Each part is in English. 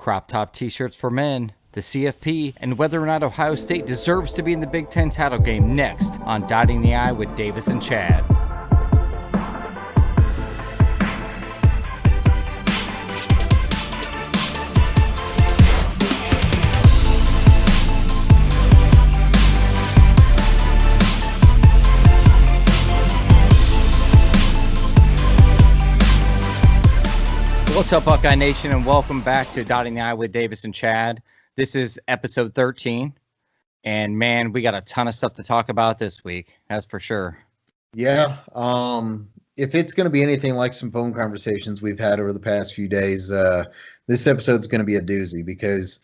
crop top t-shirts for men, the CFP, and whether or not Ohio State deserves to be in the Big Ten title game next on Dotting the I with Davis and Chad. What's up, Buckeye Nation, and welcome back to Dotting the I with Davis and Chad. This is episode 13, and man, we got a ton of stuff to talk about this week, that's for sure. Yeah, if it's going to be anything like some phone conversations we've had over the past few days, this episode's going to be a doozy because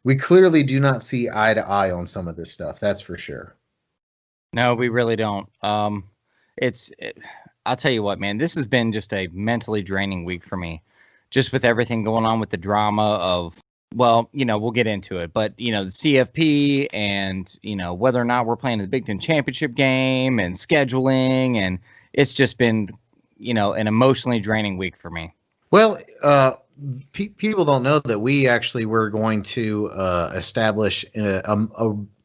we clearly do not see eye to eye on some of this stuff, that's for sure. No, we really don't. I'll tell you what, man, this has been just a mentally draining week for me. Just with everything going on with the drama of, well, we'll get into it, but, the CFP and, whether or not we're playing the Big Ten championship game and scheduling, and it's just been, an emotionally draining week for me. Well, people don't know that we actually were going to establish a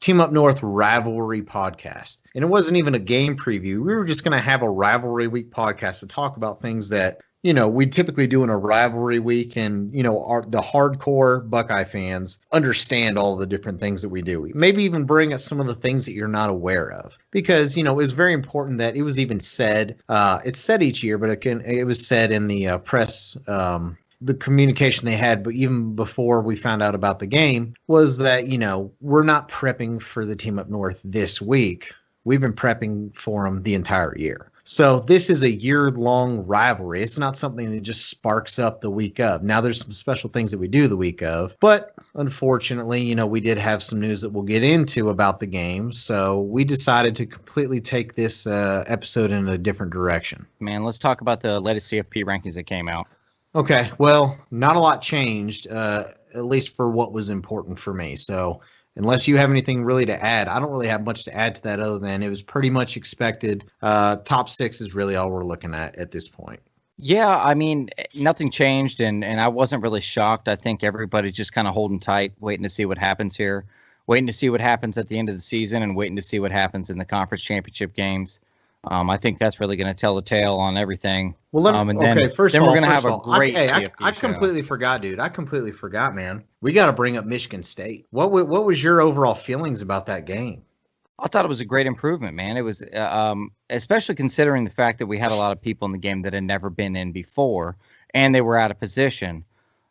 Team Up North rivalry podcast. And it wasn't even a game preview. We were just going to have a rivalry week podcast to talk about things that, we typically do in a rivalry week, and, the hardcore Buckeye fans understand all the different things that we do. Maybe even bring us some of the things that you're not aware of, because, it was very important that it was even said, it's said each year, but it was said in the press, the communication they had, but even before we found out about the game, was that, we're not prepping for the Team Up North this week. We've been prepping for them the entire year. So this is a year-long rivalry. It's not something that just sparks up the week of. Now, there's some special things that we do the week of, but unfortunately, we did have some news that we'll get into about the game. So we decided to completely take this episode in a different direction. Man, let's talk about the latest CFP rankings that came out. Okay, well, not a lot changed, at least for what was important for me. So unless you have anything really to add, I don't really have much to add to that other than it was pretty much expected. Top 6 is really all we're looking at this point. Yeah, I mean, nothing changed, and I wasn't really shocked. I think everybody's just kind of holding tight, waiting to see what happens here, waiting to see what happens at the end of the season, and waiting to see what happens in the conference championship games. I think that's really going to tell the tale on everything. Well, we're going to have a great I completely forgot, dude. I completely forgot, man. We got to bring up Michigan State. What was your overall feelings about that game? I thought it was a great improvement, man. It was, especially considering the fact that we had a lot of people in the game that had never been in before, and they were out of position.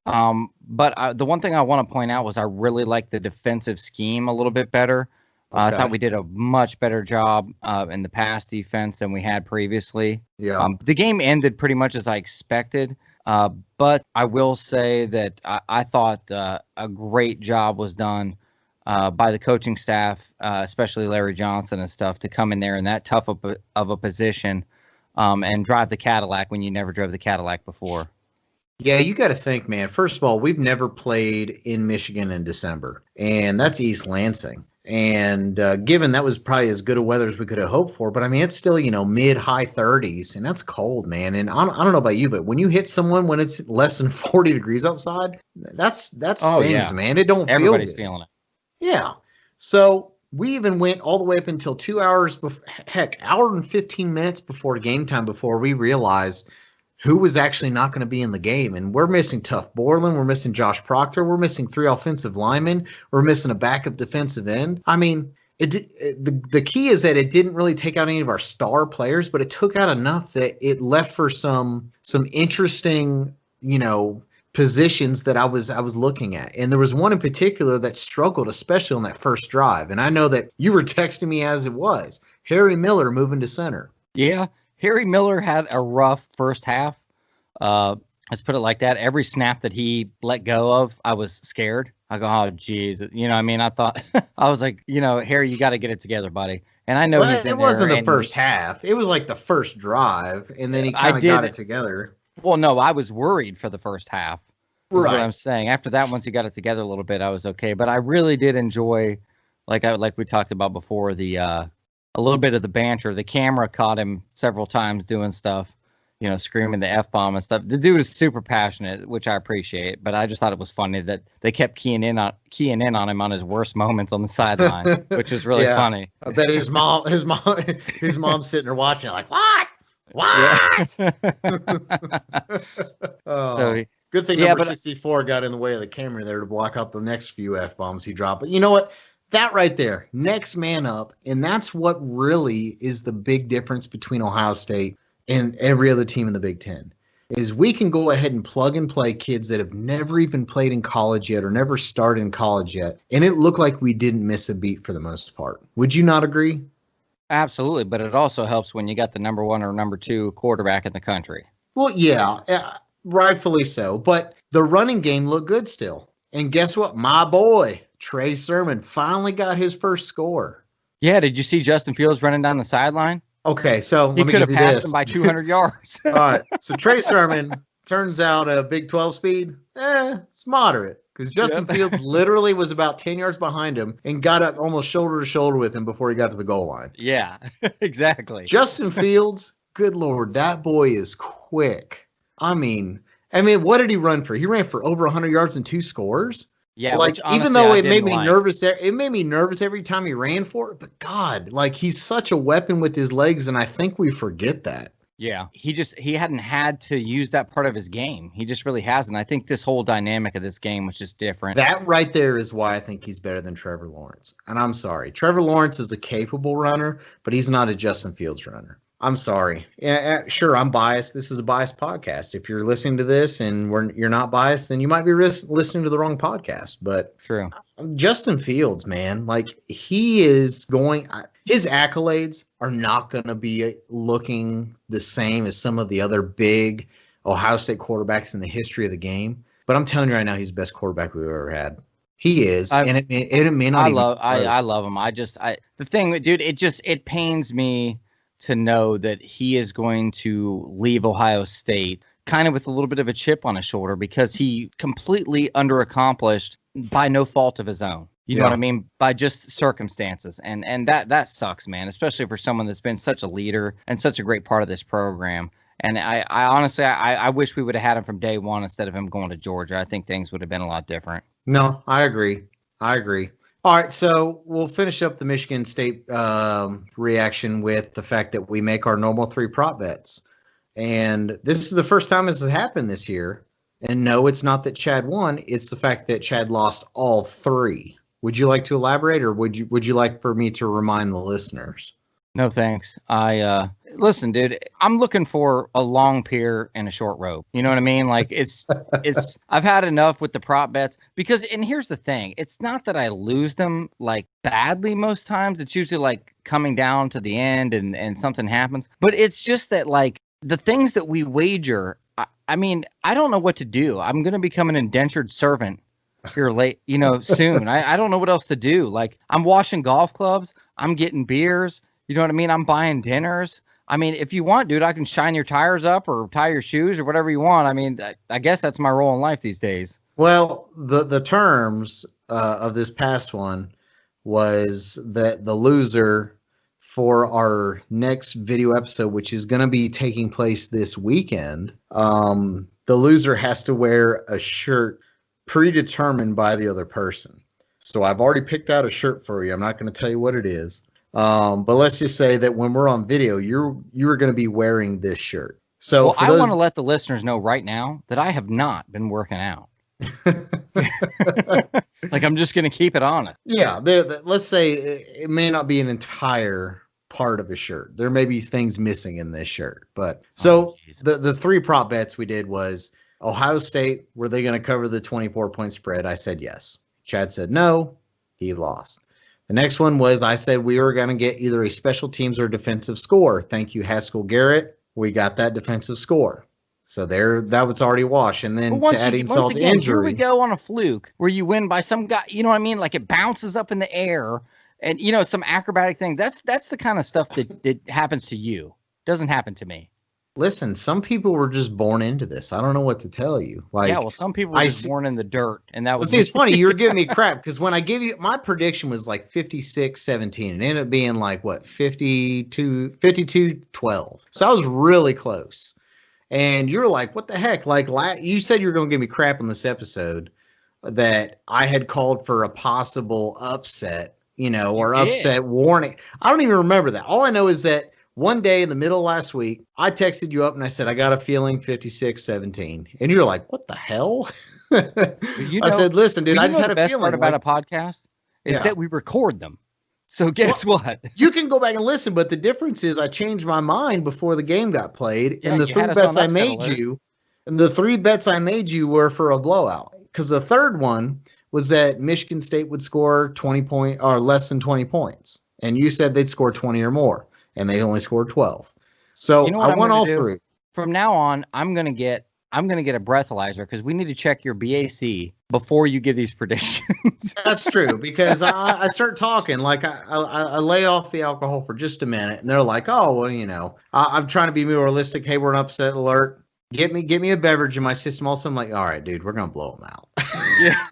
But the one thing I want to point out was I really liked the defensive scheme a little bit better. I thought we did a much better job in the pass defense than we had previously. Yeah. The game ended pretty much as I expected, but I will say that I thought a great job was done by the coaching staff, especially Larry Johnson and stuff, to come in there in that tough of a position and drive the Cadillac when you never drove the Cadillac before. Yeah, you got to think, man. First of all, we've never played in Michigan in December, and that's East Lansing. And given that was probably as good a weather as we could have hoped for, but I mean, it's still, mid-high 30s, and that's cold, man. And I don't know about you, but when you hit someone when it's less than 40 degrees outside, that stings, man. It don't feel good. Everybody's feeling it. Yeah. So we even went all the way up until 2 hours, hour and 15 minutes before game time before we realized who was actually not going to be in the game. And we're missing Tuff Borland. We're missing Josh Proctor. We're missing 3 offensive linemen. We're missing a backup defensive end. I mean, the key is that it didn't really take out any of our star players, but it took out enough that it left for some interesting, positions that I was looking at. And there was one in particular that struggled, especially on that first drive. And I know that you were texting me as it was. Harry Miller moving to center. Yeah. Harry Miller had a rough first half. Let's put it like that. Every snap that he let go of, I was scared. I go, oh, geez. I thought, I was like, Harry, you got to get it together, buddy. And I know he's in there. It wasn't the first half. It was like the first drive, and then he kind of got it together. Well, no, I was worried for the first half. Is right. what I'm saying. After that, once he got it together a little bit, I was okay. But I really did enjoy, like we talked about before, a little bit of the banter. The camera caught him several times doing stuff, screaming the F-bomb and stuff. The dude is super passionate, which I appreciate, but I just thought it was funny that they kept keying in on him on his worst moments on the sideline, which is really funny. I bet his mom's sitting there watching like, what? Yeah. Oh, good thing number 64 got in the way of the camera there to block out the next few F-bombs he dropped. But you know what? That right there, next man up. And that's what really is the big difference between Ohio State and every other team in the Big Ten, is we can go ahead and plug and play kids that have never even played in college yet or never started in college yet. And it looked like we didn't miss a beat for the most part. Would you not agree? Absolutely. But it also helps when you got the number 1 or number 2 quarterback in the country. Well, yeah, rightfully so. But the running game looked good still. And guess what? My boy, Trey Sermon, finally got his first score. Yeah. Did you see Justin Fields running down the sideline? Okay, so he could have passed him by 200 yards. All right, so Trey Sermon turns out a Big 12 speed. It's moderate because Justin Fields literally was about 10 yards behind him and got up almost shoulder to shoulder with him before he got to the goal line. Yeah, exactly. Justin Fields, good Lord, that boy is quick. I mean, what did he run for? He ran for over 100 yards and 2 scores. Yeah, like even though it made me nervous, it made me nervous every time he ran for it. But God, like he's such a weapon with his legs, and I think we forget that. Yeah, he hadn't had to use that part of his game. He just really hasn't. I think this whole dynamic of this game was just different. That right there is why I think he's better than Trevor Lawrence. And I'm sorry, Trevor Lawrence is a capable runner, but he's not a Justin Fields runner. I'm sorry. Yeah, sure, I'm biased. This is a biased podcast. If you're listening to this and you're not biased, then you might be listening to the wrong podcast. But true, Justin Fields, man, like he is going. His accolades are not going to be looking the same as some of the other big Ohio State quarterbacks in the history of the game. But I'm telling you right now, he's the best quarterback we've ever had. He is, and it may not. I love him. The thing, dude, it pains me to know that he is going to leave Ohio State kind of with a little bit of a chip on his shoulder because he completely underaccomplished by no fault of his own. You know what I mean? By just circumstances. And that sucks, man, especially for someone that's been such a leader and such a great part of this program. And I honestly, I wish we would have had him from day one instead of him going to Georgia. I think things would have been a lot different. No, I agree. All right, so we'll finish up the Michigan State reaction with the fact that we make our normal 3 prop bets. And this is the first time this has happened this year. And no, it's not that Chad won. It's the fact that Chad lost all 3. Would you like to elaborate, or would you like for me to remind the listeners? No, thanks. Listen, dude, I'm looking for a long pier and a short rope. You know what I mean? Like I've had enough with the prop bets and here's the thing. It's not that I lose them like badly most times. It's usually like coming down to the end and something happens, but it's just that like the things that we wager, I mean, I don't know what to do. I'm going to become an indentured servant here late, soon. I don't know what else to do. Like I'm washing golf clubs. I'm getting beers. You know what I mean? I'm buying dinners. I mean, if you want, dude, I can shine your tires up or tie your shoes or whatever you want. I mean, I guess that's my role in life these days. Well, the terms of this past one was that the loser for our next video episode, which is going to be taking place this weekend, the loser has to wear a shirt predetermined by the other person. So I've already picked out a shirt for you. I'm not going to tell you what it is. But let's just say that when we're on video, you are going to be wearing this shirt. So I want to let the listeners know right now that I have not been working out. Like I'm just going to keep it honest. Yeah. Let's say it may not be an entire part of a shirt. There may be things missing in this shirt. But so the 3 prop bets we did was Ohio State, were they going to cover the 24-point spread? I said yes. Chad said no. He lost. The next one was I said we were going to get either a special teams or defensive score. Thank you, Haskell Garrett. We got that defensive score. So that was already washed. And then to add insult to injury. Here we go on a fluke where you win by some guy, you know what I mean? Like it bounces up in the air and, some acrobatic thing. That's the kind of stuff that happens to you. Doesn't happen to me. Listen, some people were just born into this. I don't know what to tell you. Like, yeah, well, some people were just born in the dirt, and that was. See, it's funny. You were giving me crap because when I gave you my prediction was like 56-17, and it ended up being like what 52-12. So I was really close. And you're like, what the heck? Like, you said you were going to give me crap on this episode that I had called for a possible upset, You or did. upset warning. I don't even remember that. All I know is that one day in the middle of last week, I texted you up and I said, I got a feeling 56-17. And you're like, what the hell? Well, you I know, said, listen, dude, well, I you just know had the a best part feeling. about Like, a podcast is yeah. that we record them. So Well, guess what? you can go back and listen, but the difference is I changed my mind before the game got played, Yeah, and the you three had us bets on I upset made alert. you, and the three bets I made you were for a blowout. Because the third one was that Michigan State would score 20 point or less than 20 points, and you said they'd score 20 or more, and they only scored 12. You So know I what I'm won going to all do? three. From now on, I'm gonna get a breathalyzer because we need to check your BAC before you give these predictions. That's true because I start talking like I lay off the alcohol for just a minute, and they're like, "Oh, well, I'm trying to be more realistic. Hey, we're an upset alert. Get me a beverage in my system." Also, I'm like, "All right, dude, we're gonna blow them out." Yeah.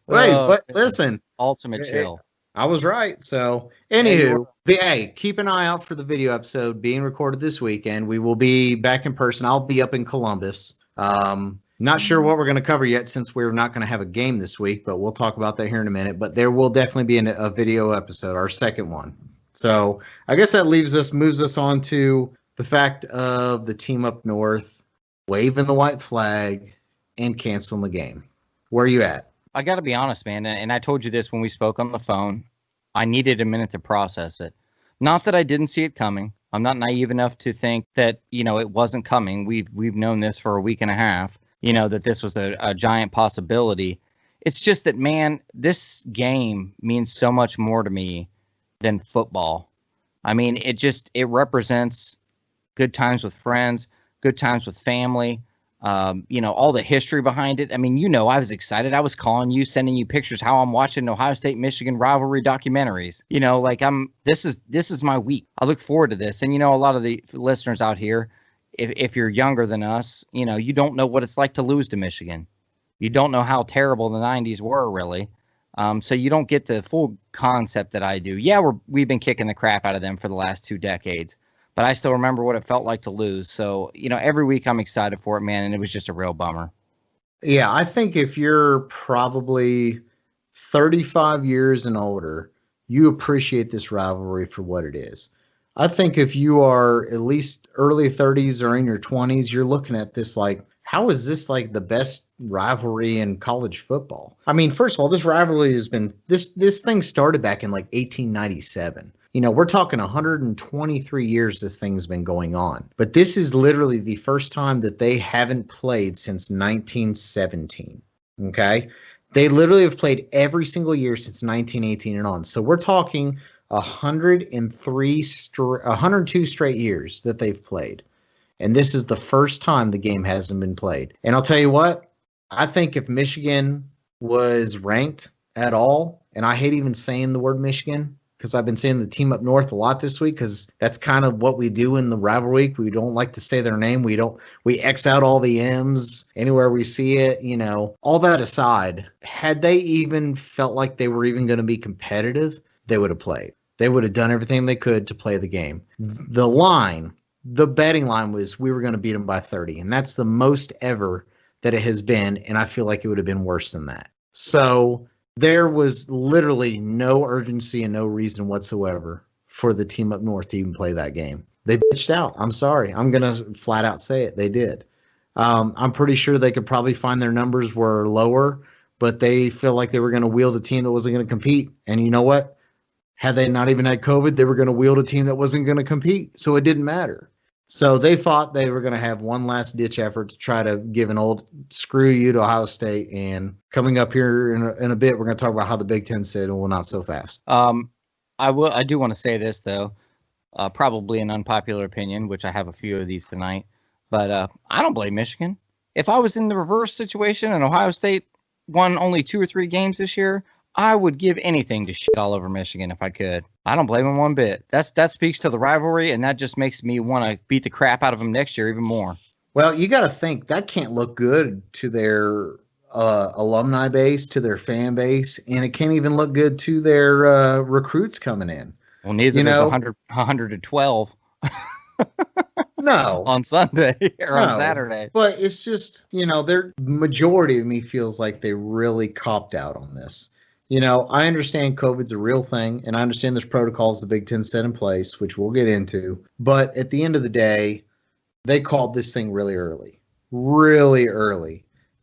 Wait, Oh but man. listen, Ultimate eh, chill. I was right. So, Yeah, you were. anywho, hey, keep an eye out for the video episode being recorded this weekend. We will be back in person. I'll be up in Columbus. Not sure what we're going to cover yet since we're not going to have a game this week, but we'll talk about that here in a minute. But there will definitely be a video episode, our second one. So I guess that moves us on to the fact of the team up north waving the white flag and canceling the game. Where are you at? I got to be honest, man, and I told you this when we spoke on the phone. I needed a minute to process it. Not that I didn't see it coming. I'm not naive enough to think that, it wasn't coming. We've known this for a week and a half, that this was a giant possibility. It's just that, man, this game means so much more to me than football. I mean, it represents good times with friends, good times with family. All the history behind it. I mean, I was excited. I was calling you, sending you pictures how I'm watching Ohio State Michigan rivalry documentaries. Like this is my week. I look forward to this. And a lot of the listeners out here, if you're younger than us, you don't know what it's like to lose to Michigan. You don't know how terrible the 90s were, really. So you don't get the full concept that I do. Yeah, we've been kicking the crap out of them for the last 2 decades, but I still remember what it felt like to lose. So, every week I'm excited for it, man, and it was just a real bummer. Yeah, I think if you're probably 35 years and older, you appreciate this rivalry for what it is. I think if you are at least early 30s or in your 20s, you're looking at this like, how is this like the best rivalry in college football? I mean, first of all, this rivalry has been this thing started back in like 1897. We're talking 123 years this thing's been going on. But this is literally the first time that they haven't played since 1917. Okay? They literally have played every single year since 1918 and on. So we're talking 102 straight years that they've played. And this is the first time the game hasn't been played. And I'll tell you what, I think if Michigan was ranked at all, and I hate even saying the word Michigan because I've been saying the team up north a lot this week because that's kind of what we do in the rivalry week. We don't like to say their name. We X out all the M's anywhere we see it. All that aside, had they even felt like they were even going to be competitive, they would have played. They would have done everything they could to play the game. The betting line was we were going to beat them by 30, and that's the most ever that it has been, and I feel like it would have been worse than that. So there was literally no urgency and no reason whatsoever for the team up north to even play that game. They bitched out. I'm sorry. I'm going to flat out say it. They did. I'm pretty sure they could probably find their numbers were lower, but they feel like they were going to wield a team that wasn't going to compete. And you know what? Had they not even had COVID, they were going to wield a team that wasn't going to compete. So it didn't matter. So they thought they were going to have one last ditch effort to try to give an old screw you to Ohio State. And coming up here in a bit, we're going to talk about how the Big Ten said, well, not so fast. I do want to say this, though. Probably an unpopular opinion, which I have a few of these tonight. But I don't blame Michigan. If I was in the reverse situation and Ohio State won only 2 or 3 games this year, I would give anything to shit all over Michigan if I could. I don't blame them one bit. That speaks to the rivalry, and that just makes me want to beat the crap out of them next year even more. Well, you got to think that can't look good to their alumni base, to their fan base, and it can't even look good to their recruits coming in. Well, neither does 112. No, on Sunday or on no. Saturday. But it's just, their majority of me feels like they really copped out on this. I understand COVID's a real thing, and I understand there's protocols the Big Ten set in place, which we'll get into. But at the end of the day, they called this thing really early.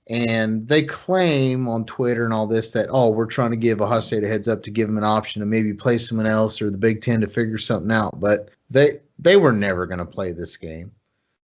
And they claim on Twitter and all this that, oh, we're trying to give Ohio State a heads up to give them an option to maybe play someone else or the Big Ten to figure something out. But they were never going to play this game.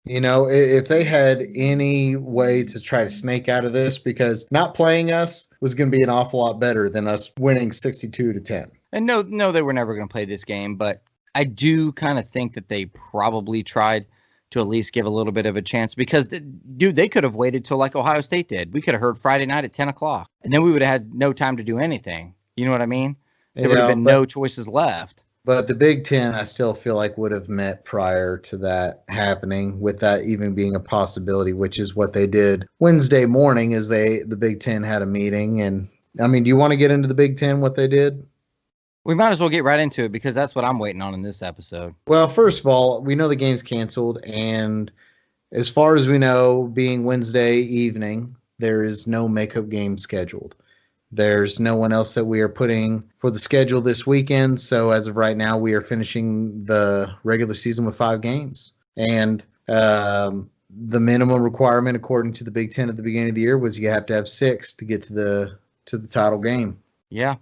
If they had any way to try to snake out of this, because not playing us was going to be an awful lot better than us winning 62-10. And no, they were never going to play this game, but I do kind of think that they probably tried to at least give a little bit of a chance because, dude, they could have waited till like Ohio State did. We could have heard Friday night at 10 o'clock, and then we would have had no time to do anything. You know what I mean? There would have been no choices left. But the Big Ten, I still feel like would have met prior to that happening, with that even being a possibility, which is what they did Wednesday morning. Is the Big Ten had a meeting, and I mean, do you want to get into the Big Ten what they did? We might as well get right into it because that's what I'm waiting on in this episode. Well, first of all, we know the game's canceled, and as far as we know, being Wednesday evening, there is no makeup game scheduled. There's no one else that we are putting for the schedule this weekend. So as of right now, we are finishing the regular season with 5 games. And the minimum requirement, according to the Big Ten at the beginning of the year, was you have to have 6 to get to the title game. Yeah.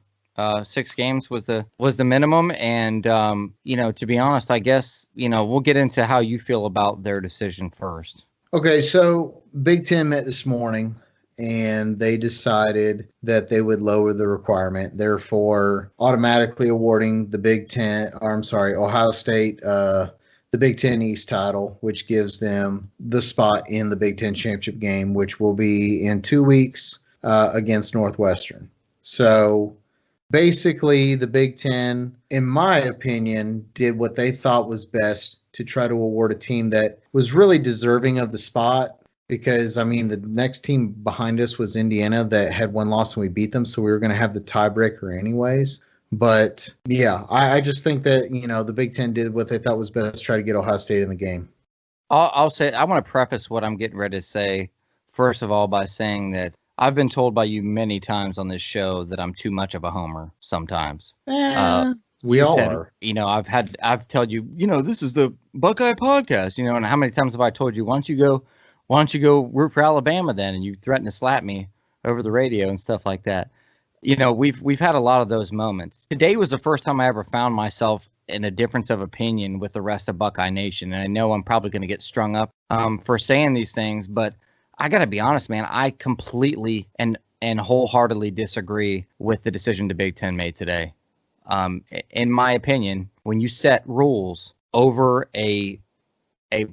6 games was the minimum. And, to be honest, I guess, we'll get into how you feel about their decision first. Okay. So Big Ten met this morning, and they decided that they would lower the requirement, therefore automatically awarding Ohio State, the Big Ten East title, which gives them the spot in the Big Ten championship game, which will be in 2 weeks against Northwestern. So basically, the Big Ten, in my opinion, did what they thought was best to try to award a team that was really deserving of the spot. Because, I mean, the next team behind us was Indiana that had 1 loss and we beat them. So we were going to have the tiebreaker anyways. But, yeah, I just think that, the Big Ten did what they thought was best to try to get Ohio State in the game. I'll say, I want to preface what I'm getting ready to say, first of all, by saying that I've been told by you many times on this show that I'm too much of a homer sometimes. We all are. I've told you, this is the Buckeye podcast, and how many times have I told you, why don't you go root for Alabama then? And you threaten to slap me over the radio and stuff like that. We've had a lot of those moments. Today was the first time I ever found myself in a difference of opinion with the rest of Buckeye Nation. And I know I'm probably going to get strung up for saying these things, but I got to be honest, man, I completely and wholeheartedly disagree with the decision the Big Ten made today. In my opinion, when you set rules over a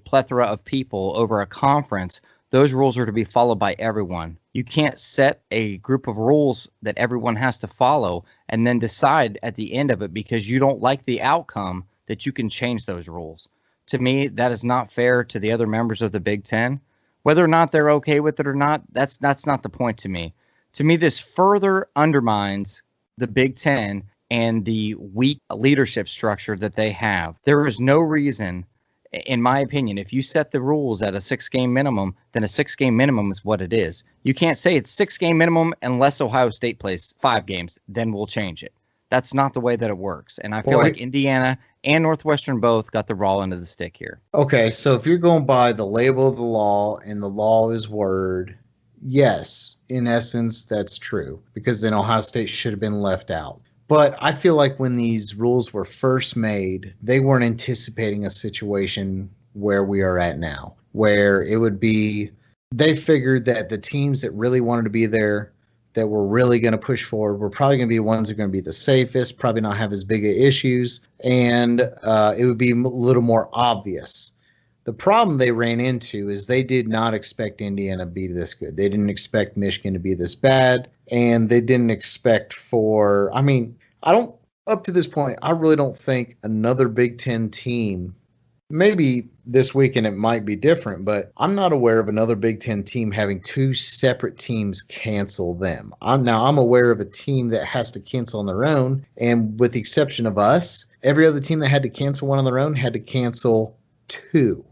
plethora of people over a conference, those rules are to be followed by everyone. You can't set a group of rules that everyone has to follow and then decide at the end of it because you don't like the outcome that you can change those rules. To me, that is not fair to the other members of the Big Ten. Whether or not they're okay with it or not, that's not the point to me. To me, this further undermines the Big Ten and the weak leadership structure that they have. There is no reason, in my opinion, if you set the rules at a 6-game minimum, then a 6-game minimum is what it is. You can't say it's 6-game minimum unless Ohio State plays 5 games, then we'll change it. That's not the way that it works. And I feel like Indiana and Northwestern both got the raw end of the stick here. Okay, so if you're going by the label of the law and the law is word, yes, in essence, that's true. Because then Ohio State should have been left out. But I feel like when these rules were first made, they weren't anticipating a situation where we are at now, where it would be, they figured that the teams that really wanted to be there, that were really going to push forward, were probably going to be the ones that are going to be the safest, probably not have as big of issues, and it would be a little more obvious. The problem they ran into is they did not expect Indiana to be this good. They didn't expect Michigan to be this bad, and they didn't expect up to this point, I really don't think another Big Ten team, maybe this weekend it might be different, but I'm not aware of another Big Ten team having 2 separate teams cancel them. I'm aware of a team that has to cancel on their own, and with the exception of us, every other team that had to cancel one on their own had to cancel 2.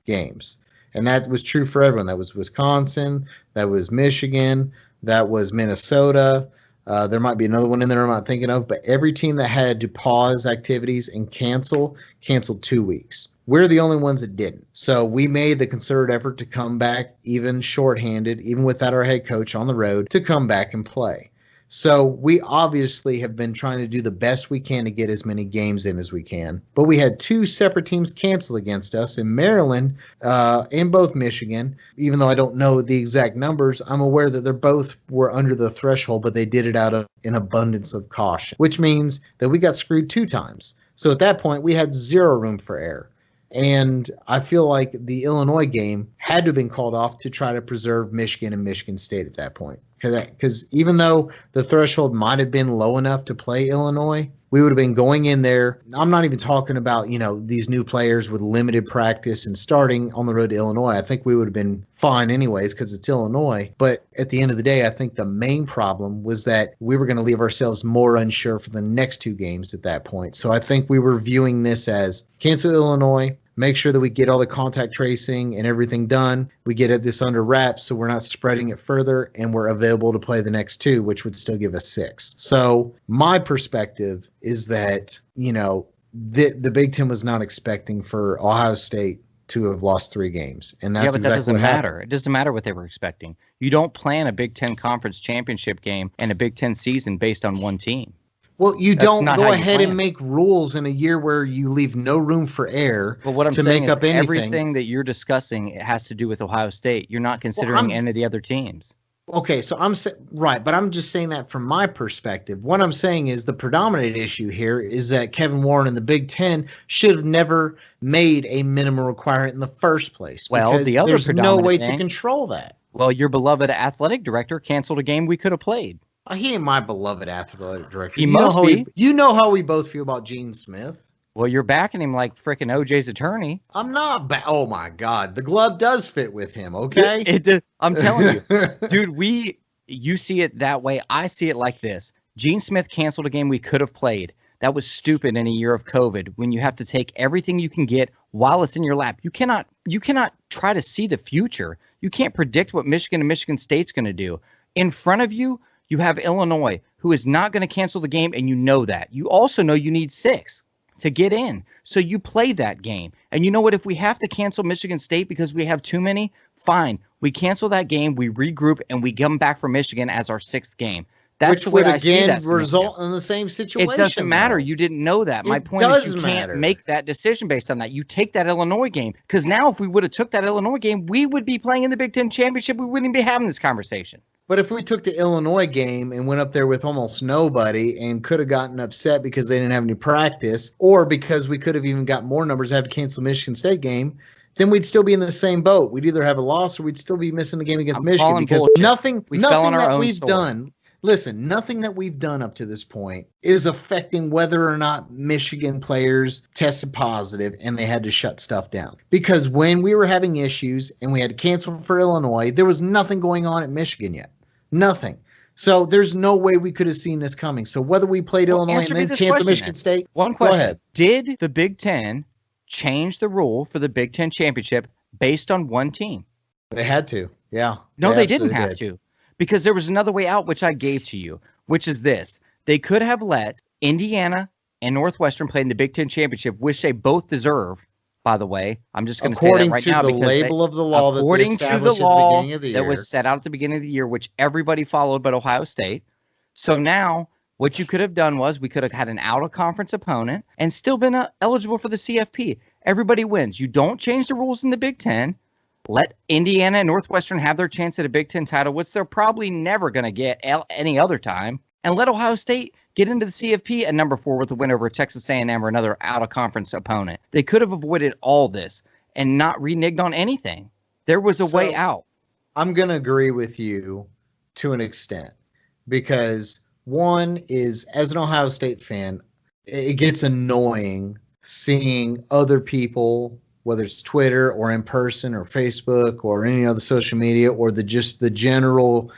games. And that was true for everyone. That was Wisconsin, that was Michigan, that was Minnesota. There might be another one in there I'm not thinking of, but every team that had to pause activities and canceled 2 weeks. We're the only ones that didn't. So we made the concerted effort to come back, even shorthanded, even without our head coach on the road, to come back and play. So we obviously have been trying to do the best we can to get as many games in as we can. But we had 2 separate teams cancel against us in Maryland and both Michigan. Even though I don't know the exact numbers, I'm aware that they're both were under the threshold, but they did it out of an abundance of caution, which means that we got screwed 2 times. So at that point, we had 0 room for error. And I feel like the Illinois game had to have been called off to try to preserve Michigan and Michigan State at that point. Because even though the threshold might have been low enough to play Illinois, we would have been going in there. I'm not even talking about, these new players with limited practice and starting on the road to Illinois. I think we would have been fine anyways because it's Illinois. But at the end of the day, I think the main problem was that we were going to leave ourselves more unsure for the next 2 games at that point. So I think we were viewing this as cancel Illinois, make sure that we get all the contact tracing and everything done. We get this under wraps so we're not spreading it further, and we're available to play the next 2, which would still give us 6. So my perspective is that, the Big Ten was not expecting for Ohio State to have lost 3 games. And that's but exactly that doesn't what matter. happened. It doesn't matter what they were expecting. You don't plan a Big Ten conference championship game and a Big Ten season based on one team. Well, you That's don't not go how you ahead plan. and make rules in a year where you leave no room for error But what I'm to saying make is up anything. everything that you're discussing, it has to do with Ohio State. You're not considering any of the other teams. Okay, so right, but I'm just saying that from my perspective. What I'm saying is the predominant issue here is that Kevin Warren and the Big Ten should have never made a minimum requirement in the first place. Well, because the other there's no predominant way thing- to control that. Well, your beloved athletic director canceled a game we could have played. He ain't my beloved athletic director. He must be. You know how we both feel about Gene Smith. Well, you're backing him like frickin' OJ's attorney. I'm not. Oh my God, the glove does fit with him. Okay, It does. I'm telling you, dude. You see it that way. I see it like this. Gene Smith canceled a game we could have played. That was stupid in a year of COVID when you have to take everything you can get while it's in your lap. You cannot try to see the future. You can't predict what Michigan and Michigan State's going to do. In front of you, you have Illinois, who is not going to cancel the game, and you know that. You also know you need 6 to get in. So you play that game. And you know what? If we have to cancel Michigan State because we have too many, fine. We cancel that game, we regroup, and we come back for Michigan as our 6th game. That's the way I see that scenario. Result in the same situation. It doesn't matter. You didn't know that. My point is you can't make that decision based on that. You take that Illinois game, because now if we would have took that Illinois game, we would be playing in the Big Ten Championship. We wouldn't be having this conversation. But if we took the Illinois game and went up there with almost nobody and could have gotten upset because they didn't have any practice, or because we could have even got more numbers, have to cancel the Michigan State game, then we'd still be in the same boat. We'd either have a loss or we'd still be missing the game against Michigan, because nothing that we've done. Listen, nothing that we've done up to this point is affecting whether or not Michigan players tested positive and they had to shut stuff down. Because when we were having issues and we had to cancel for Illinois, there was nothing going on at Michigan yet. Nothing. So there's no way we could have seen this coming. So whether we played Illinois and then cancel Michigan State. One question. Go ahead. Did the Big Ten change the rule for the Big Ten Championship based on one team? They had to. Yeah. No, they didn't have to. Because there was another way out, which I gave to you, which is this. They could have let Indiana and Northwestern play in the Big Ten Championship, which they both deserve, by the way. I'm just going to say that right now. According to the label of the law that they established at the beginning of the year. That was set out at the beginning of the year, which everybody followed but Ohio State. So now what you could have done was we could have had an out-of-conference opponent and still been eligible for the CFP. Everybody wins. You don't change the rules in the Big Ten. Let Indiana and Northwestern have their chance at a Big Ten title, which they're probably never going to get any other time. And let Ohio State get into the CFP at number 4 with a win over Texas A&M or another out-of-conference opponent. They could have avoided all this and not reneged on anything. There was a way out. I'm going to agree with you to an extent, because one is, as an Ohio State fan, it gets annoying seeing other people, whether it's Twitter or in person or Facebook or any other social media, or the general,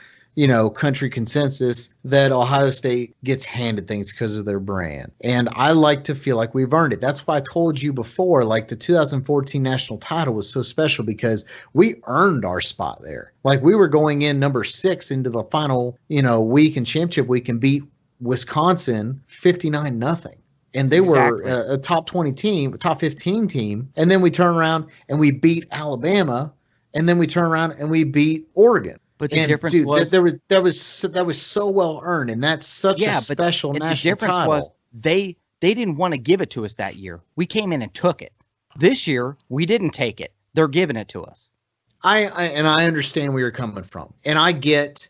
country consensus that Ohio State gets handed things because of their brand. And I like to feel like we've earned it. That's why I told you before, like the 2014 national title was so special because we earned our spot there. Like we were going in number 6 into the final, week and championship week and beat Wisconsin 59-0. And they were a top 20 team, a top 15 team. And then we turn around and we beat Alabama. And then we turn around and we beat Oregon. But the difference was that was so well earned, and that's such a special national title. The difference was they didn't want to give it to us that year. We came in and took it. This year we didn't take it. They're giving it to us. I understand where you're coming from, and I get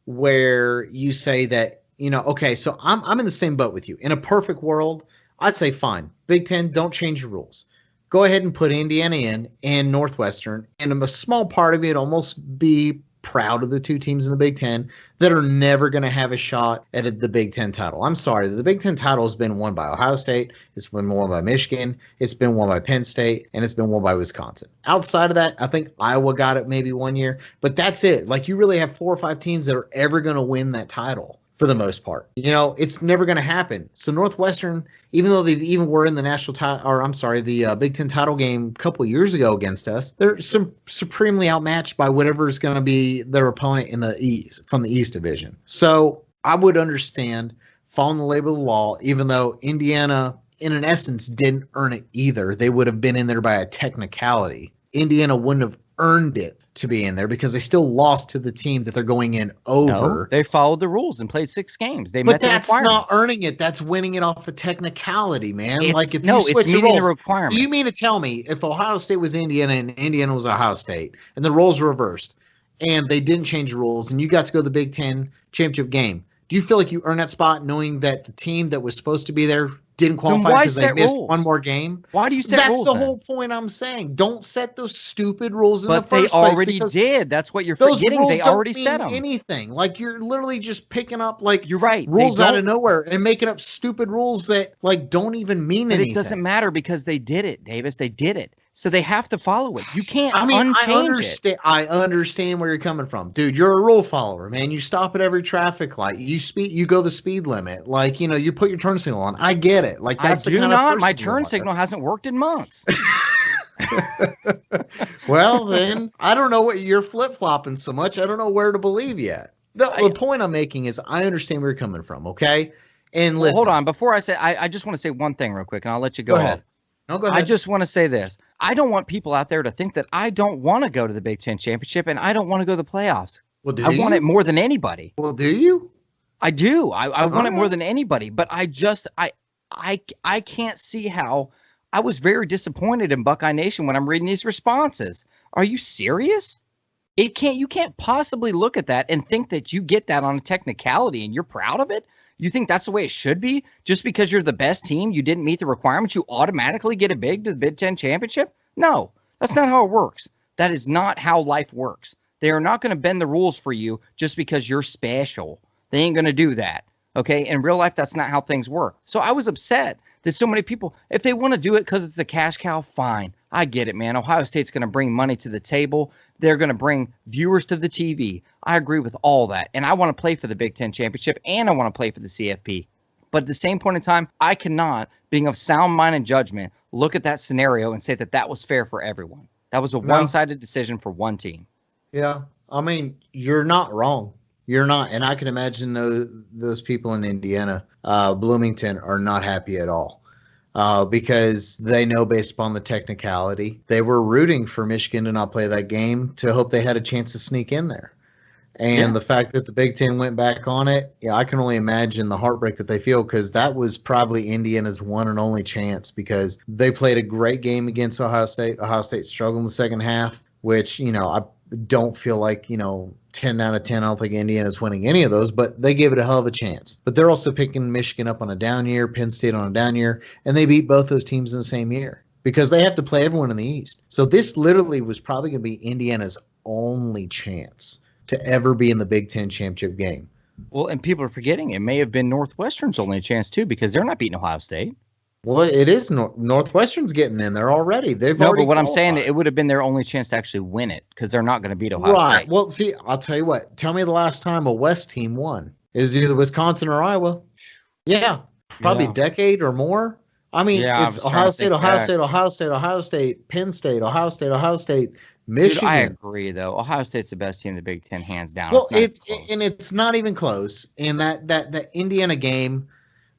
where you say that okay. So I'm in the same boat with you. In a perfect world, I'd say fine. Big Ten, don't change the rules. Go ahead and put Indiana in and Northwestern, and a small part of it almost be proud of the two teams in the Big Ten that are never going to have a shot at the Big Ten title. I'm sorry. The Big Ten title has been won by Ohio State. It's been won by Michigan. It's been won by Penn State. And it's been won by Wisconsin. Outside of that, I think Iowa got it maybe one year. But that's it. Like you really have 4 or 5 teams that are ever going to win that title. For the most part, it's never going to happen. So Northwestern, even though they even were in the national title, or I'm sorry, the Big Ten title game a couple of years ago against us, they're supremely outmatched by whatever is going to be their opponent in the East from the East Division. So I would understand following the labor of the law, even though Indiana, in an essence, didn't earn it either. They would have been in there by a technicality. Indiana wouldn't have earned it to be in there because they still lost to the team that they're going in over. No, they followed the rules and played 6 games. They met the requirements. But that's not earning it. That's winning it off a technicality, man. It's you switch meeting the roles, the requirements. Do you mean to tell me if Ohio State was Indiana and Indiana was Ohio State and the roles were reversed and they didn't change the rules and you got to go to the Big Ten championship game, do you feel like you earned that spot knowing that the team that was supposed to be there didn't qualify because they missed one more game? Why do you set rules? That's the whole point I'm saying. Don't set those stupid rules in the first place. But they already did. That's what you're forgetting. They already set them. Anything. Like you're literally just picking up you're right. rules out of nowhere and making up stupid rules that don't even mean anything. It doesn't matter because they did it, Davis. They did it. So they have to follow it. You can't unchange it. I understand where you're coming from. Dude, you're a rule follower, man. You stop at every traffic light. You go the speed limit. You put your turn signal on. I get it. That's I do not. My turn signal hasn't worked in months. Well, then, I don't know what you're flip-flopping so much. I don't know where to believe yet. The point I'm making is I understand where you're coming from, okay? And listen. Hold on. Before I say, I just want to say one thing real quick, and I'll let you go ahead. No, go ahead. I just want to say this. I don't want people out there to think that I don't want to go to the Big Ten championship and I don't want to go to the playoffs. Well, I want it more than anybody. Well, do you? I do. I want it more than anybody, but I can't see how. I was very disappointed in Buckeye Nation when I'm reading these responses. Are you serious? You can't possibly look at that and think that you get that on a technicality and you're proud of it. You think that's the way it should be? Just because you're the best team, you didn't meet the requirements, you automatically get a bid to the Big Ten championship? No, that's not how it works. That is not how life works. They are not going to bend the rules for you just because you're special. They ain't going to do that. Okay? In real life, that's not how things work. So I was upset that so many people, if they want to do it because it's a cash cow, fine. I get it, man. Ohio State's going to bring money to the table. They're going to bring viewers to the TV. I agree with all that. And I want to play for the Big Ten championship and I want to play for the CFP. But at the same point in time, I cannot, being of sound mind and judgment, look at that scenario and say that that was fair for everyone. That was a one-sided decision for one team. Yeah. I mean, you're not wrong. You're not. And I can imagine those people in Indiana, Bloomington, are not happy at all. Because they know based upon the technicality, they were rooting for Michigan to not play that game to hope they had a chance to sneak in there. And the fact that the Big Ten went back on it, I can only imagine the heartbreak that they feel because that was probably Indiana's one and only chance because they played a great game against Ohio State. Ohio State struggled in the second half, which, I don't feel like, 10 out of 10, I don't think Indiana's winning any of those, but they gave it a hell of a chance. But they're also picking Michigan up on a down year, Penn State on a down year, and they beat both those teams in the same year because they have to play everyone in the East. So this literally was probably going to be Indiana's only chance to ever be in the Big Ten championship game. Well, and people are forgetting it may have been Northwestern's only chance too because they're not beating Ohio State. Well, it is Northwestern's getting in there already. They've No, already but what I'm saying, qualified. it would have been their only chance to actually win it because they're not going to beat Ohio Right. State. Well, see, I'll tell you what. Tell me the last time a West team won. Is either Wisconsin or Iowa. Yeah, probably a Yeah. decade or more. I mean, Yeah, I it's was trying Ohio to State, think Ohio back. State, Ohio State, Ohio State, Penn State, Ohio State, Ohio State, Dude, I Michigan. agree though. Ohio State's the best team in the Big Ten, hands down. Well, It's not even close. and it's not even close. And that Indiana game,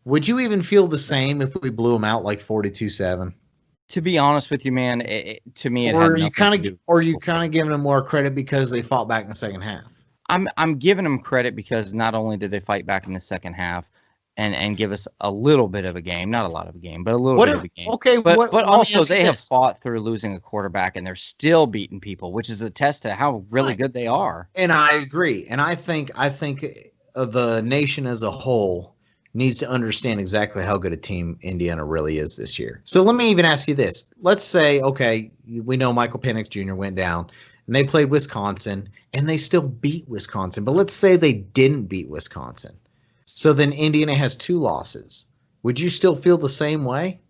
would you even feel the same if we blew them out like 42-7? To be honest with you, man, to me it Or had are you nothing kind to of do with or the are you score. kind of giving them more credit because they fought back in the second half? I'm giving them credit because not only did they fight back in the second half and give us a little bit of a game, not a lot of a game, but a little bit of a game. Okay, But let me also ask you they have this. fought through losing a quarterback and they're still beating people, which is a test to how really Right. good they are. And I agree. And I think the nation as a whole needs to understand exactly how good a team Indiana really is this year. So let me even ask you this. Let's say, okay, we know Michael Penix Jr. went down and they played Wisconsin and they still beat Wisconsin. But let's say they didn't beat Wisconsin. So then Indiana has 2 losses. Would you still feel the same way?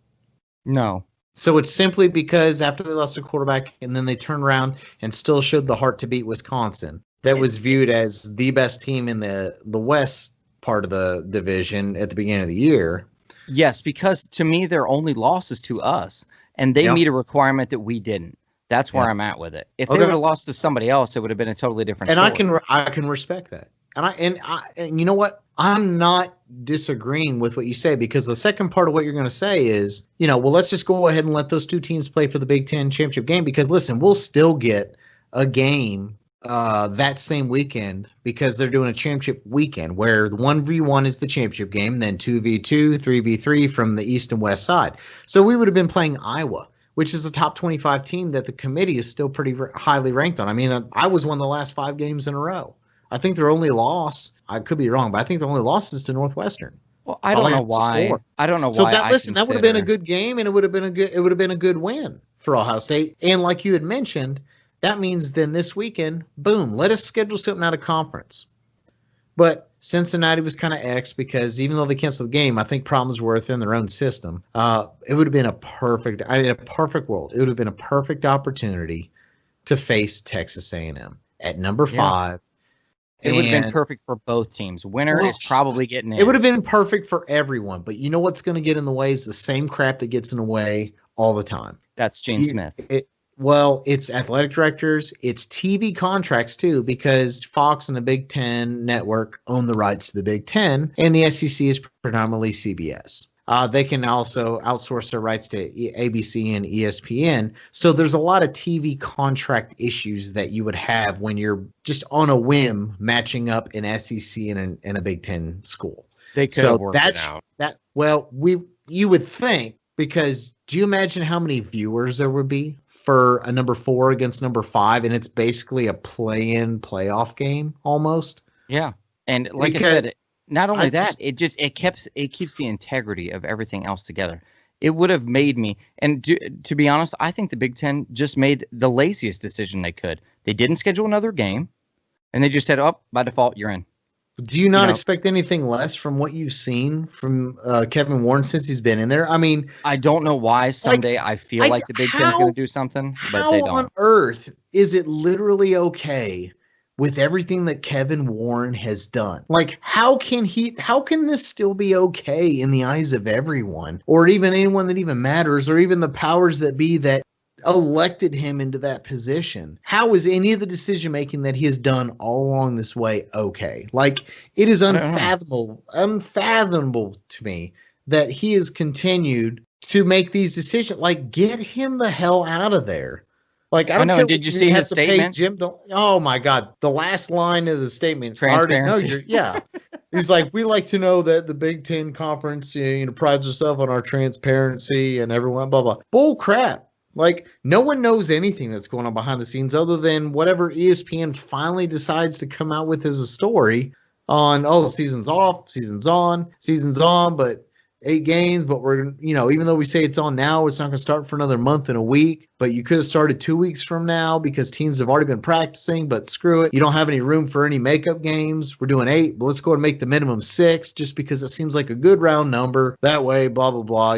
No. So it's simply because after they lost their quarterback and then they turned around and still showed the heart to beat Wisconsin, that was viewed as the best team in the West part of the division at the beginning of the year. Yes, because to me their only loss is to us, and they Yep. meet a requirement that we didn't. That's where Yep. I'm at with it. If they Okay. would have lost to somebody else, it would have been a totally different And story. I can respect that. And you know what? I'm not disagreeing with what you say, because the second part of what you're going to say is, well, let's just go ahead and let those 2 teams play for the Big Ten championship game, because listen, we'll still get a game that same weekend, because they're doing a championship weekend where the 1v1 is the championship game, then 2v2, 3v3 from the east and west side. So we would have been playing Iowa, which is a top 25 team that the committee is still pretty highly ranked on. I mean, Iowa's won the last 5 games in a row. I think their only loss, I could be wrong, but I think the only loss is to Northwestern. Well, I don't know why. I don't know why. That would have been a good game, and it would have been a good win for Ohio State. And like you had mentioned, that means then this weekend, boom, let us schedule something out of conference. But Cincinnati was kind of X, because even though they canceled the game, I think problems were within their own system. It would have been a perfect world. It would have been a perfect opportunity to face Texas A&M at number 5. It would have been perfect for both teams. Winner is probably getting in. It would have been perfect for everyone. But you know what's going to get in the way is the same crap that gets in the way all the time. That's Gene Smith. It's athletic directors. It's TV contracts, too, because Fox and the Big Ten Network own the rights to the Big Ten, and the SEC is predominantly CBS. They can also outsource their rights to ABC and ESPN. So there's a lot of TV contract issues that you would have when you're just on a whim matching up an SEC and a Big Ten school. They could have worked it out. You would think, because do you imagine how many viewers there would be for a number 4 against number 5, and it's basically a play-in playoff game almost? Yeah, and like I said, not only that, it keeps the integrity of everything else together. It would have made me, and to be honest, I think the Big Ten just made the laziest decision they could. They didn't schedule another game, and they just said, "Oh, by default, you're in." Do you not expect anything less from what you've seen from Kevin Warren since he's been in there? I mean, I don't know why someday I feel like the Big Ten's going to do something, but they don't. How on earth is it literally okay with everything that Kevin Warren has done? Like, how can this still be okay in the eyes of everyone, or even anyone that even matters, or even the powers that be that elected him into that position? How is any of the decision making that he has done all along this way okay? Like, it is unfathomable to me that he has continued to make these decisions. Like, get him the hell out of there. Like, I don't know. Did you see his statement? Oh my God. The last line of the statement. Transparency. He's like, we like to know that the Big Ten Conference, prides itself on our transparency and everyone, blah, blah. Bull crap. Like, no one knows anything that's going on behind the scenes other than whatever ESPN finally decides to come out with as a story on, season's off, season's on, but 8 games, but we're, even though we say it's on now, it's not going to start for another month and a week. But you could have started 2 weeks from now because teams have already been practicing. But screw it. You don't have any room for any makeup games. We're doing 8, but let's go and make the minimum 6 just because it seems like a good round number. That way, blah, blah, blah.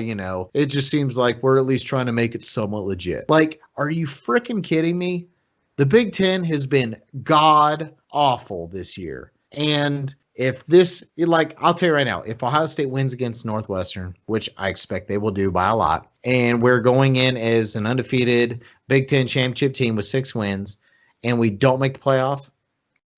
It just seems like we're at least trying to make it somewhat legit. Like, are you freaking kidding me? The Big Ten has been god awful this year. And if this, like, I'll tell you right now, if Ohio State wins against Northwestern, which I expect they will do by a lot, and we're going in as an undefeated Big Ten championship team with 6 wins, and we don't make the playoff,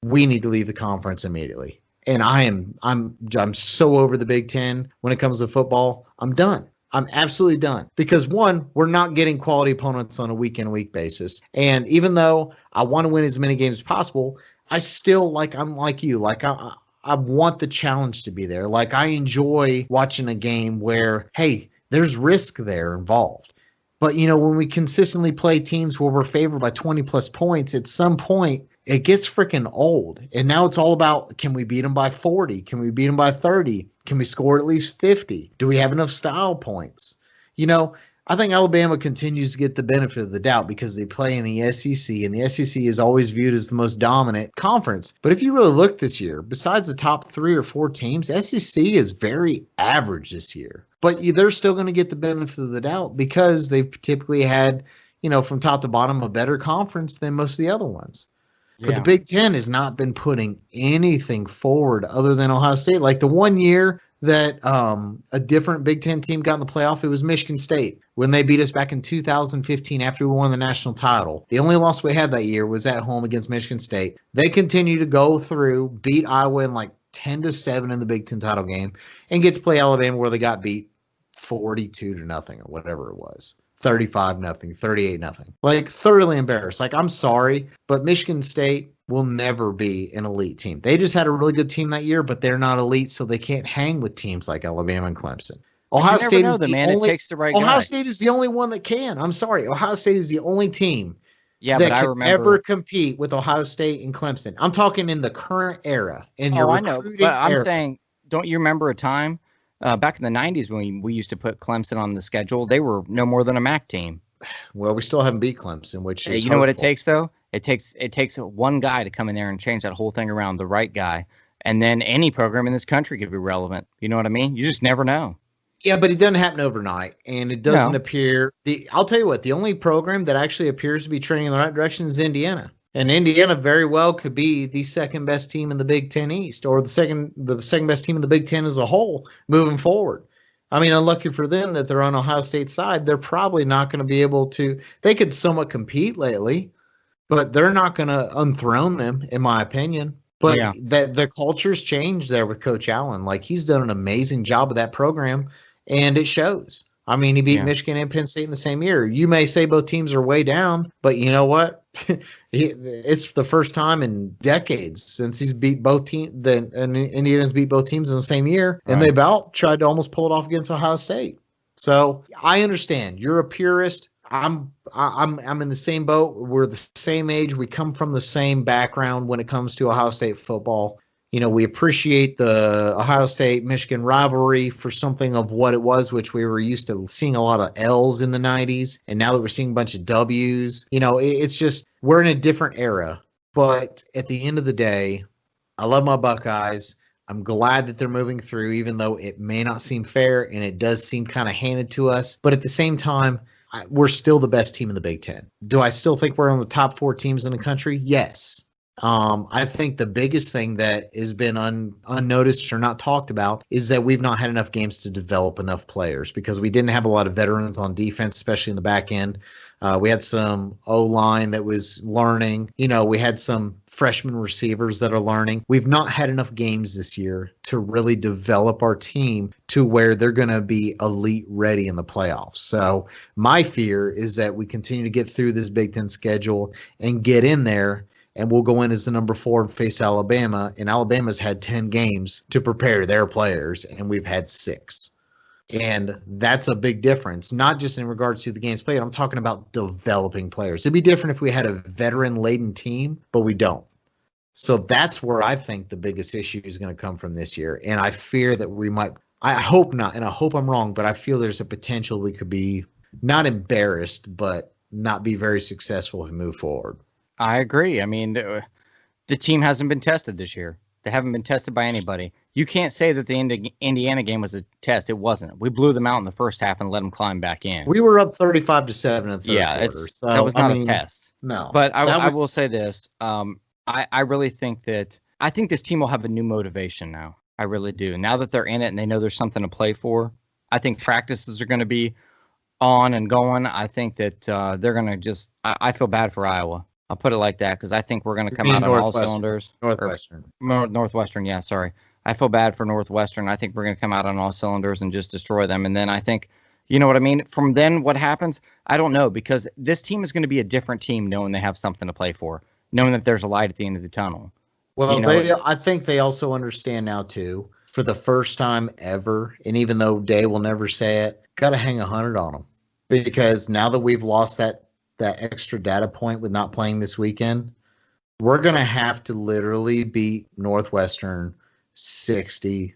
we need to leave the conference immediately. And I'm so over the Big Ten when it comes to football. I'm done. I'm absolutely done because, one, we're not getting quality opponents on a week-in-week basis. And even though I want to win as many games as possible, I still, I'm like you. I want the challenge to be there. Like, I enjoy watching a game where, hey, there's risk there involved. But, when we consistently play teams where we're favored by 20-plus points, at some point, it gets freaking old. And now it's all about, can we beat them by 40? Can we beat them by 30? Can we score at least 50? Do we have enough style points? I think Alabama continues to get the benefit of the doubt because they play in the SEC, and the SEC is always viewed as the most dominant conference. But if you really look this year, besides the top 3 or 4 teams, SEC is very average this year. But they're still going to get the benefit of the doubt because they've typically had, from top to bottom, a better conference than most of the other ones. Yeah. But the Big Ten has not been putting anything forward other than Ohio State. Like the one year that a different Big Ten team got in the playoff, it was Michigan State when they beat us back in 2015 after we won the national title. The only loss we had that year was at home against Michigan State. They continue to go through, beat Iowa in like 10-7 in the Big Ten title game, and get to play Alabama where they got beat 42-0 or whatever it was. 35-0, 38-0. Like, thoroughly embarrassed. Like, I'm sorry, but Michigan State will never be an elite team. They just had a really good team that year, but they're not elite, so they can't hang with teams like Alabama and Clemson. Ohio State is the only. It takes the right Ohio guy. State is the only one that can. I'm sorry, Ohio State is the only team that but can ever compete with Ohio State and Clemson. I'm talking in the current era. And I know, but I'm saying, don't you remember a time back in the 90s when we used to put Clemson on the schedule? They were no more than a MAC team. Well, we still haven't beat Clemson, which is know what it takes, though? It takes one guy to come in there and change that whole thing around, the right guy. And then any program in this country could be relevant. You know what I mean? You just never know. Yeah, but it doesn't happen overnight, and it doesn't appear. I'll tell you what, the only program that actually appears to be trending in the right direction is Indiana. And Indiana very well could be the second best team in the Big Ten East, or the second best team in the Big Ten as a whole moving forward. I mean, unlucky for them that they're on Ohio State's side. They're probably not going to be able to. They could somewhat compete lately, but they're not going to unthrone them, in my opinion. But the culture's changed there with Coach Allen. Like, he's done an amazing job of that program, and it shows. I mean, he beat Michigan and Penn State in the same year. You may say both teams are way down, but you know what? It's the first time in decades since he's beat both teams. Indiana's beat both teams in the same year, and they about tried to almost pull it off against Ohio State. So I understand you're a purist. I'm in the same boat. We're the same age. We come from the same background when it comes to Ohio State football. We appreciate the Ohio State-Michigan rivalry for something of what it was, which we were used to seeing a lot of L's in the 90s. And now that we're seeing a bunch of W's, it's just we're in a different era. But at the end of the day, I love my Buckeyes. I'm glad that they're moving through, even though it may not seem fair and it does seem kind of handed to us. But at the same time, we're still the best team in the Big Ten. Do I still think we're on the top 4 teams in the country? Yes. I think the biggest thing that has been unnoticed or not talked about is that we've not had enough games to develop enough players because we didn't have a lot of veterans on defense, especially in the back end. We had some O-line that was learning. We had some freshman receivers that are learning. We've not had enough games this year to really develop our team to where they're going to be elite ready in the playoffs. So my fear is that we continue to get through this Big Ten schedule and get in there, and we'll go in as the number 4 and face Alabama. And Alabama's had 10 games to prepare their players, and we've had 6. And that's a big difference, not just in regards to the games played. I'm talking about developing players. It'd be different if we had a veteran-laden team, but we don't. So that's where I think the biggest issue is going to come from this year. And I fear that I hope not, and I hope I'm wrong, but I feel there's a potential we could be not embarrassed, but not be very successful if we move forward. I agree. I mean, the team hasn't been tested this year. They haven't been tested by anybody. You can't say that the Indiana game was a test. It wasn't. We blew them out in the first half and let them climb back in. We were up 35-7 in the third quarter. So that was not a test. No. But I will say this. I really think that this team will have a new motivation now. I really do. Now that they're in it and they know there's something to play for, I think practices are going to be on and going. I think that they're going to just. I feel bad for Iowa. I'll put it like that because I think we're going to come out on all cylinders. Northwestern, yeah, sorry. I feel bad for Northwestern. I think we're going to come out on all cylinders and just destroy them. And then I think, you know what I mean? From then, what happens? I don't know, because this team is going to be a different team knowing they have something to play for, knowing that there's a light at the end of the tunnel. Well, I think they also understand now, too, for the first time ever, and even though Day will never say it, got to hang 100 on them. Because now that we've lost that extra data point with not playing this weekend, we're going to have to literally beat Northwestern 60-10.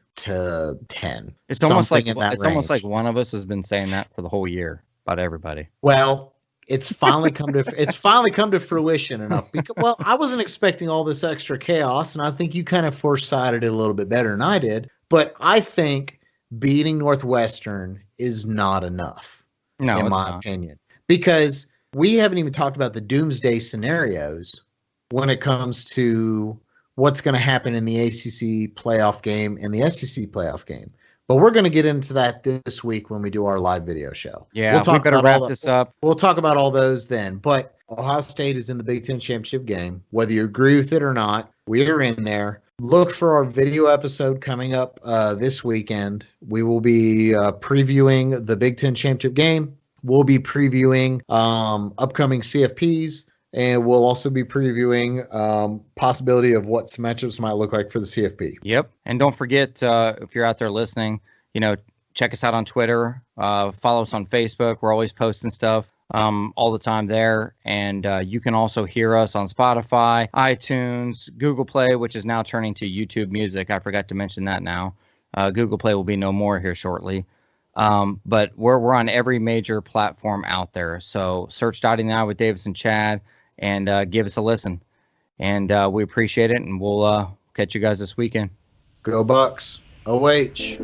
It's almost like one of us has been saying that for the whole year about everybody. Well, it's finally come to fruition enough. Because, well, I wasn't expecting all this extra chaos, and I think you kind of foresighted it a little bit better than I did. But I think beating Northwestern is not enough, in my opinion, because we haven't even talked about the doomsday scenarios when it comes to what's going to happen in the ACC playoff game and the SEC playoff game. But we're going to get into that this week when we do our live video show. Yeah, we better wrap this up. We'll talk about all those then. But Ohio State is in the Big Ten Championship game. Whether you agree with it or not, we are in there. Look for our video episode coming up this weekend. We will be previewing the Big Ten Championship game. We'll be previewing upcoming CFPs, and we'll also be previewing possibility of what some matchups might look like for the CFP. Yep. And don't forget, if you're out there listening, check us out on Twitter. Follow us on Facebook. We're always posting stuff all the time there. And you can also hear us on Spotify, iTunes, Google Play, which is now turning to YouTube Music. I forgot to mention that now. Google Play will be no more here shortly. But we're on every major platform out there. So search Dottie Now with Davis and Chad and give us a listen. And we appreciate it. And we'll catch you guys this weekend. Go Bucks. OH.